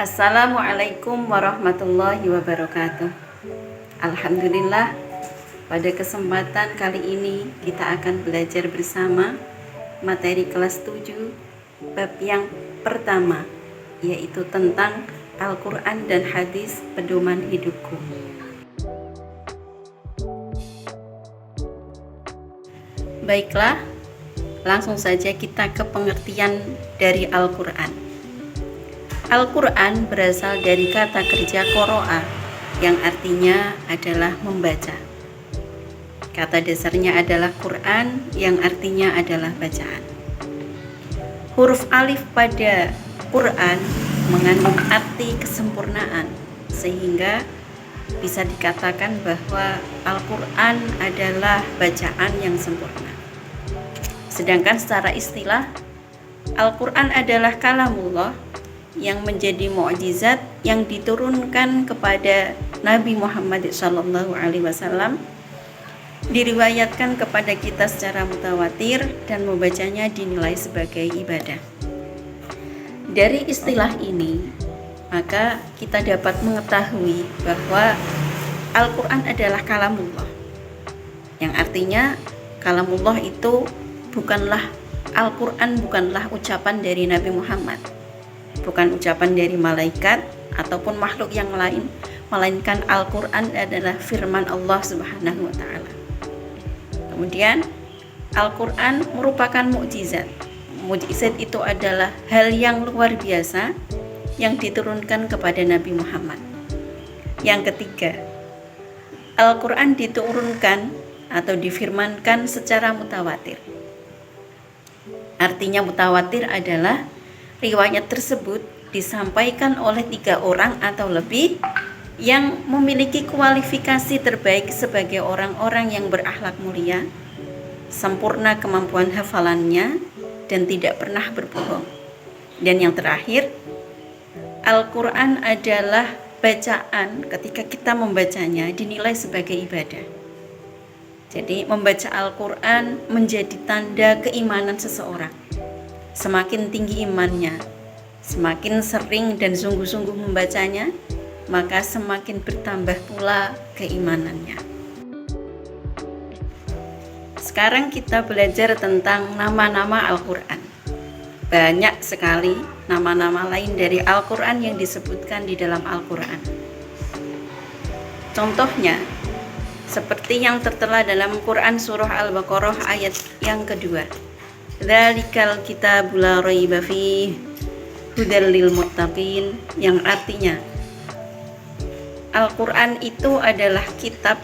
Assalamualaikum warahmatullahi wabarakatuh. Alhamdulillah, pada kesempatan kali ini kita akan belajar bersama materi kelas 7 bab yang pertama, yaitu tentang Al-Quran dan Hadis Pedoman Hidupku. Baiklah, langsung saja kita ke pengertian dari Al-Quran. Al-Quran berasal dari kata kerja qoro'a yang artinya adalah membaca. Kata dasarnya adalah Quran yang artinya adalah bacaan. Huruf alif pada Quran mengandung arti kesempurnaan, sehingga bisa dikatakan bahwa Al-Quran adalah bacaan yang sempurna. Sedangkan secara istilah, Al-Quran adalah kalamullah yang menjadi mukjizat yang diturunkan kepada Nabi Muhammad SAW, diriwayatkan kepada kita secara mutawatir dan membacanya dinilai sebagai ibadah. Dari istilah ini, maka kita dapat mengetahui bahwa Al-Quran adalah kalamullah, yang artinya kalamullah itu Al-Quran bukanlah ucapan dari Nabi Muhammad, bukan ucapan dari malaikat ataupun makhluk yang lain, melainkan Al-Quran adalah firman Allah Subhanahu wa Ta'ala. Kemudian Al-Quran merupakan mukjizat. Mukjizat itu adalah hal yang luar biasa yang diturunkan kepada Nabi Muhammad. Yang ketiga, Al-Quran diturunkan atau difirmankan secara mutawatir. Artinya mutawatir adalah riwayat tersebut disampaikan oleh 3 orang atau lebih yang memiliki kualifikasi terbaik sebagai orang-orang yang berakhlak mulia, sempurna kemampuan hafalannya, dan tidak pernah berbohong. Dan yang terakhir, Al-Quran adalah bacaan ketika kita membacanya dinilai sebagai ibadah. Jadi membaca Al-Quran menjadi tanda keimanan seseorang. Semakin tinggi imannya, semakin sering dan sungguh-sungguh membacanya, maka semakin bertambah pula keimanannya. Sekarang kita belajar tentang nama-nama Al-Quran. Banyak sekali nama-nama lain dari Al-Quran yang disebutkan di dalam Al-Quran. Contohnya, seperti yang tertera dalam Quran Surah Al-Baqarah ayat yang kedua. Dzalikal kitabul la raiba fihi hudal lil muttaqin, yang artinya Al-Quran itu adalah kitab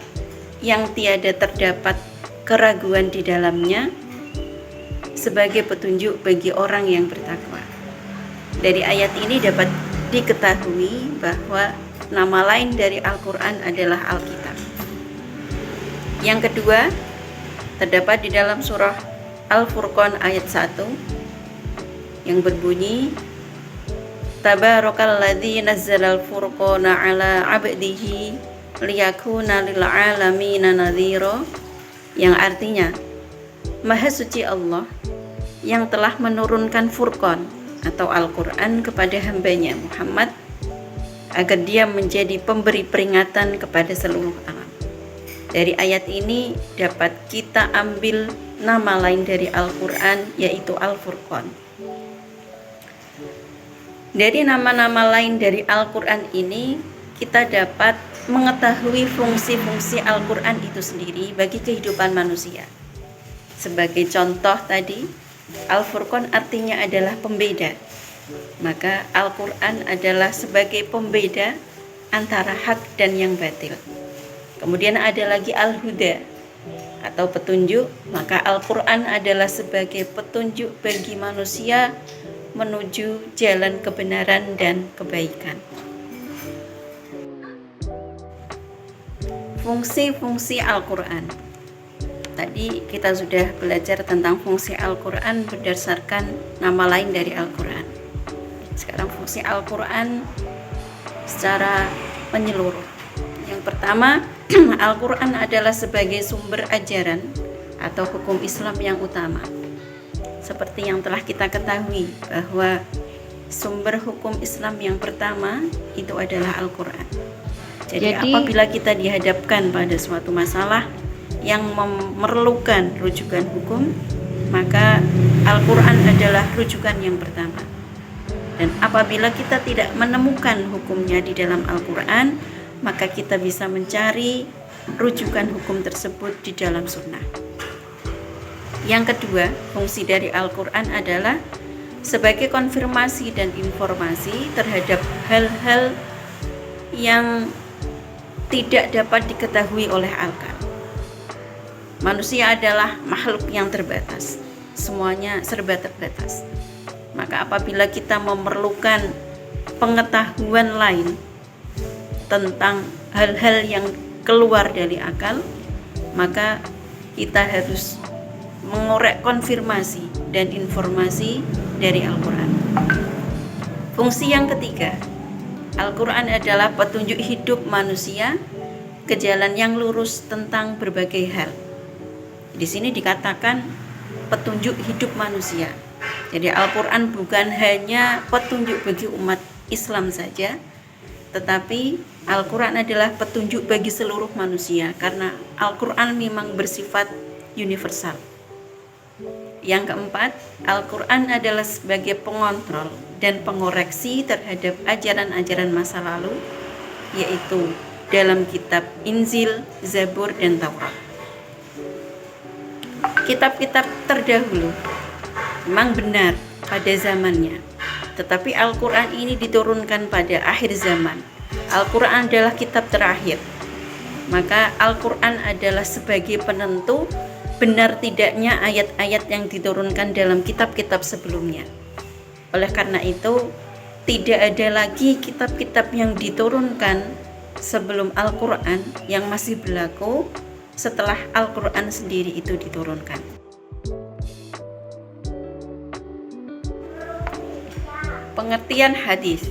yang tiada terdapat keraguan di dalamnya sebagai petunjuk bagi orang yang bertakwa. Dari ayat ini dapat diketahui bahwa nama lain dari Al-Quran adalah Alkitab. Yang kedua, terdapat di dalam surah Al-Furqan ayat 1 yang berbunyi, Tabarakalladzi nazzalal furqana ala 'abdihi liyakuna lil 'alamina nadhira, yang artinya Maha suci Allah yang telah menurunkan Furqan atau Al-Quran kepada hambanya Muhammad agar dia menjadi pemberi peringatan kepada seluruh alam. Dari ayat ini dapat kita ambil nama lain dari Al-Quran, yaitu Al-Furqan. Dari nama-nama lain dari Al-Quran ini, kita dapat mengetahui fungsi-fungsi Al-Quran itu sendiri bagi kehidupan manusia. Sebagai contoh tadi, Al-Furqan artinya adalah pembeda. Maka Al-Quran adalah sebagai pembeda antara hak dan yang batil. Kemudian ada lagi Al-Huda atau petunjuk, maka Al-Quran adalah sebagai petunjuk bagi manusia menuju jalan kebenaran dan kebaikan. Fungsi-fungsi Al-Quran. Tadi kita sudah belajar tentang fungsi Al-Quran berdasarkan nama lain dari Al-Quran. Sekarang fungsi Al-Quran secara menyeluruh. Yang pertama, Al-Quran adalah sebagai sumber ajaran atau hukum Islam yang utama. Seperti yang telah kita ketahui bahwa sumber hukum Islam yang pertama itu adalah Al-Quran. Jadi apabila kita dihadapkan pada suatu masalah yang memerlukan rujukan hukum, maka Al-Quran adalah rujukan yang pertama. Dan apabila kita tidak menemukan hukumnya di dalam Al-Quran, maka kita bisa mencari rujukan hukum tersebut di dalam sunnah. Yang kedua, fungsi dari Al-Quran adalah sebagai konfirmasi dan informasi terhadap hal-hal yang tidak dapat diketahui oleh akal. Manusia adalah makhluk yang terbatas, semuanya serba terbatas. Maka apabila kita memerlukan pengetahuan lain tentang hal-hal yang keluar dari akal, maka kita harus mengorek konfirmasi dan informasi dari Al-Quran. Fungsi yang ketiga, Al-Quran adalah petunjuk hidup manusia ke jalan yang lurus tentang berbagai hal. Di sini dikatakan petunjuk hidup manusia. Jadi Al-Quran bukan hanya petunjuk bagi umat Islam saja, tetapi Al-Quran adalah petunjuk bagi seluruh manusia, karena Al-Quran memang bersifat universal. Yang keempat, Al-Quran adalah sebagai pengontrol dan pengoreksi terhadap ajaran-ajaran masa lalu, yaitu dalam kitab Injil, Zabur, dan Taurat. Kitab-kitab terdahulu memang benar pada zamannya, tetapi Al-Quran ini diturunkan pada akhir zaman. Al-Quran adalah kitab terakhir, maka Al-Quran adalah sebagai penentu benar tidaknya ayat-ayat yang diturunkan dalam kitab-kitab sebelumnya. Oleh karena itu, tidak ada lagi kitab-kitab yang diturunkan sebelum Al-Quran yang masih berlaku setelah Al-Quran sendiri itu diturunkan. Pengertian hadis.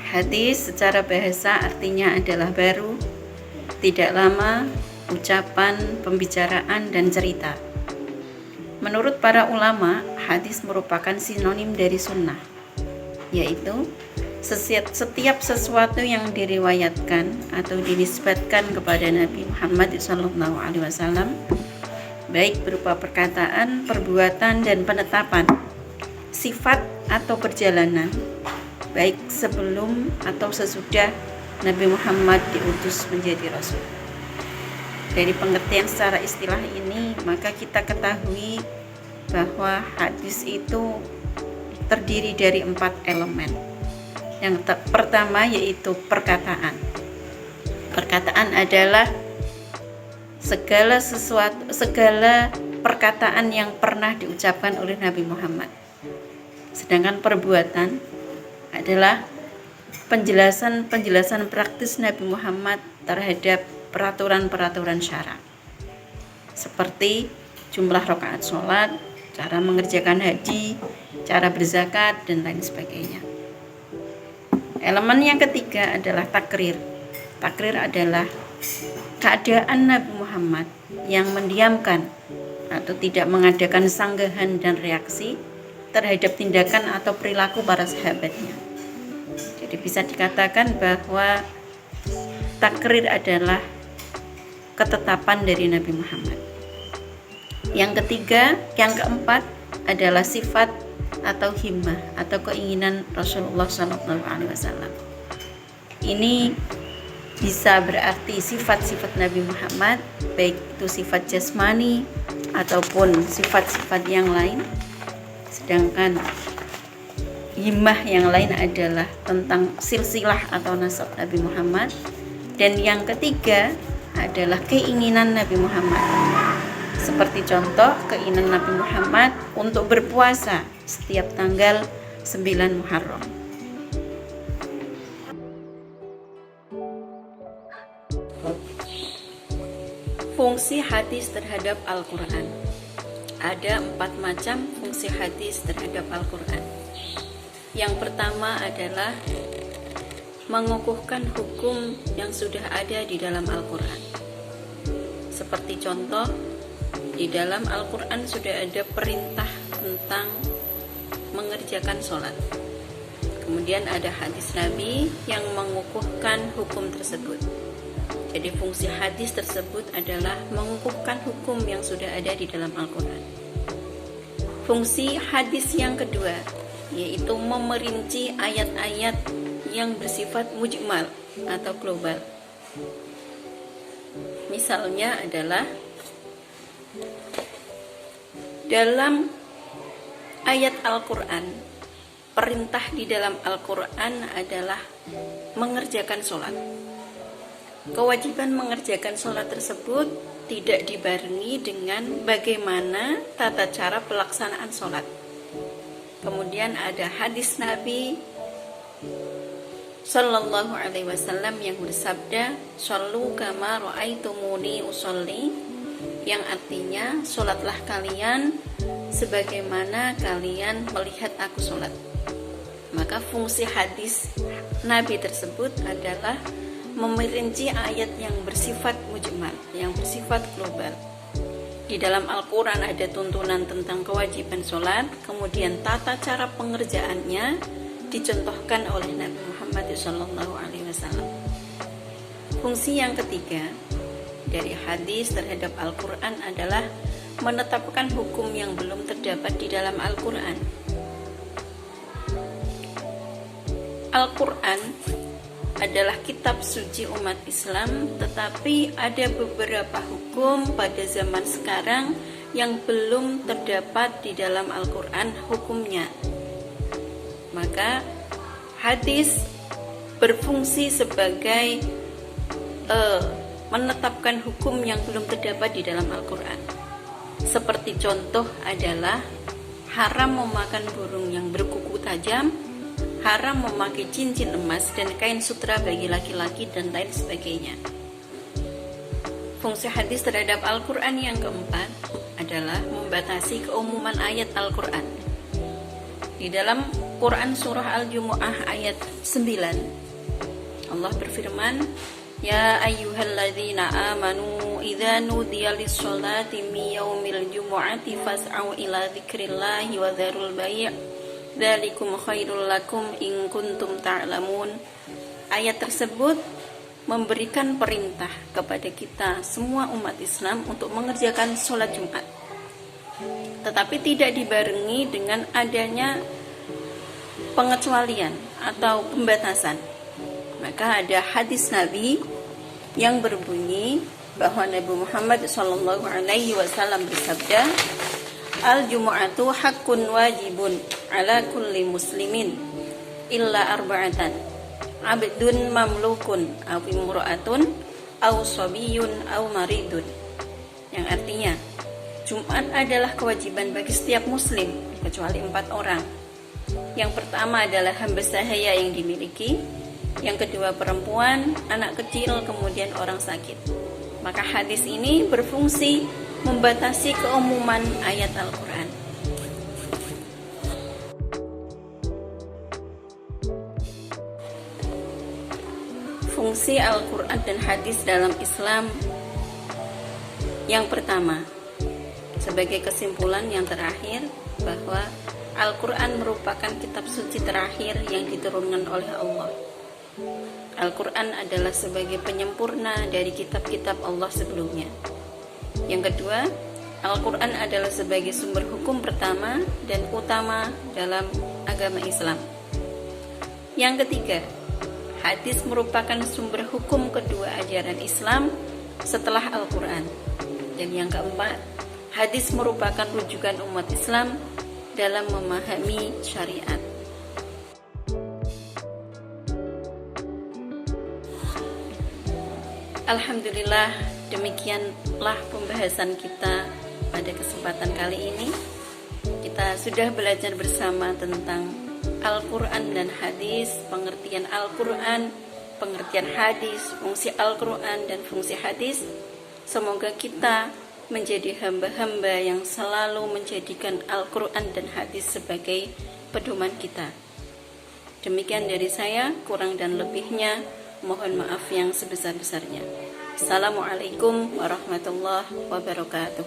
Hadis secara bahasa artinya adalah baru, tidak lama, ucapan, pembicaraan, dan cerita. Menurut para ulama, hadis merupakan sinonim dari sunnah, yaitu setiap sesuatu yang diriwayatkan atau dinisbatkan kepada Nabi Muhammad SAW, baik berupa perkataan, perbuatan, dan penetapan, sifat atau perjalanan, baik sebelum atau sesudah Nabi Muhammad diutus menjadi Rasul. Dari pengertian secara istilah ini, maka kita ketahui bahwa hadis itu terdiri dari 4 elemen. Yang pertama yaitu perkataan. Perkataan adalah segala perkataan yang pernah diucapkan oleh Nabi Muhammad. Sedangkan perbuatan adalah penjelasan praktis Nabi Muhammad terhadap peraturan-peraturan syara, seperti jumlah rakaat sholat, cara mengerjakan haji, cara berzakat, dan lain sebagainya. Elemen yang ketiga adalah takrir. Takrir adalah keadaan Nabi Muhammad yang mendiamkan atau tidak mengadakan sanggahan dan reaksi terhadap tindakan atau perilaku para sahabatnya. Jadi bisa dikatakan bahwa takrir adalah ketetapan dari Nabi Muhammad. Yang keempat adalah sifat atau himmah atau keinginan Rasulullah SAW. Ini bisa berarti sifat-sifat Nabi Muhammad, baik itu sifat jasmani ataupun sifat-sifat yang lain. Sedangkan himmah yang lain adalah tentang silsilah atau nasab Nabi Muhammad. Dan yang ketiga adalah keinginan Nabi Muhammad. Seperti contoh keinginan Nabi Muhammad untuk berpuasa setiap tanggal 9 Muharram. Fungsi hadis terhadap Al-Quran. Ada 4 macam fungsi hadis terhadap Al-Quran. Yang pertama adalah mengukuhkan hukum yang sudah ada di dalam Al-Quran. Seperti contoh, di dalam Al-Quran sudah ada perintah tentang mengerjakan sholat. Kemudian ada hadis Nabi yang mengukuhkan hukum tersebut. Jadi fungsi hadis tersebut adalah mengukuhkan hukum yang sudah ada di dalam Al-Quran. Fungsi hadis yang kedua yaitu memerinci ayat-ayat yang bersifat mujmal atau global. Misalnya adalah dalam ayat Al-Quran, perintah di dalam Al-Quran adalah mengerjakan sholat. Kewajiban mengerjakan sholat tersebut tidak dibarengi dengan bagaimana tata cara pelaksanaan sholat. Kemudian ada hadis Nabi Sallallahu Alaihi Wasallam yang bersabda, "Shallu kama ra'aitumuni usolli," yang artinya sholatlah kalian sebagaimana kalian melihat aku sholat. Maka fungsi hadis Nabi tersebut adalah memerinci ayat yang bersifat mujmal, yang bersifat global. Di dalam Al-Quran ada tuntunan tentang kewajiban sholat, kemudian tata cara pengerjaannya dicontohkan oleh Nabi Muhammad SAW. Fungsi yang ketiga dari hadis terhadap Al-Quran adalah menetapkan hukum yang belum terdapat di dalam Al-Quran. Al-Quran adalah kitab suci umat Islam, tetapi ada beberapa hukum pada zaman sekarang yang belum terdapat di dalam Al-Quran hukumnya. Maka hadis berfungsi sebagai menetapkan hukum yang belum terdapat di dalam Al-Quran. Seperti contoh adalah haram memakan burung yang berkuku tajam, haram memakai cincin emas dan kain sutra bagi laki-laki, dan lain sebagainya. Fungsi hadis terhadap Al-Quran yang keempat adalah membatasi keumuman ayat Al-Quran. Di dalam Quran surah Al-Jumu'ah ayat 9, Allah berfirman, "Ya ayyuhalladzina amanu idza nudiya lis-sholati min yaumil jumu'ati fas'au ila dzikrillahi wa dzarul bai'. Dzalikum khairul lakum in kuntum ta'lamun." Ayat tersebut memberikan perintah kepada kita semua umat Islam untuk mengerjakan sholat Jumat, tetapi tidak dibarengi dengan adanya pengecualian atau pembatasan. Maka ada hadis Nabi yang berbunyi bahwa Nabi Muhammad SAW bersabda, "Al-jumu'atu haqqun wajibun ala kulli muslimin illa arba'atan, abdun mamlukun aw imra'atun aw sabiyun aw maridun." Yang artinya, Jumat adalah kewajiban bagi setiap muslim kecuali 4 orang. Yang pertama adalah hamba sahaya yang dimiliki, yang kedua perempuan, anak kecil, kemudian orang sakit. Maka hadis ini berfungsi membatasi keumuman ayat Al-Quran. Fungsi Al-Quran dan hadis dalam Islam yang pertama, sebagai kesimpulan yang terakhir, bahwa Al-Quran merupakan kitab suci terakhir yang diturunkan oleh Allah. Al-Quran adalah sebagai penyempurna dari kitab-kitab Allah sebelumnya. Yang kedua, Al-Quran adalah sebagai sumber hukum pertama dan utama dalam agama Islam. Yang ketiga, hadis merupakan sumber hukum kedua ajaran Islam setelah Al-Quran. Dan yang keempat, hadis merupakan rujukan umat Islam dalam memahami syariat. Alhamdulillah, demikianlah pembahasan kita pada kesempatan kali ini. Kita sudah belajar bersama tentang Al-Quran dan hadis, pengertian Al-Quran, pengertian hadis, fungsi Al-Quran dan fungsi hadis. Semoga kita menjadi hamba-hamba yang selalu menjadikan Al-Quran dan hadis sebagai pedoman kita. Demikian dari saya, kurang dan lebihnya mohon maaf yang sebesar-besarnya. Assalamualaikum warahmatullahi wabarakatuh.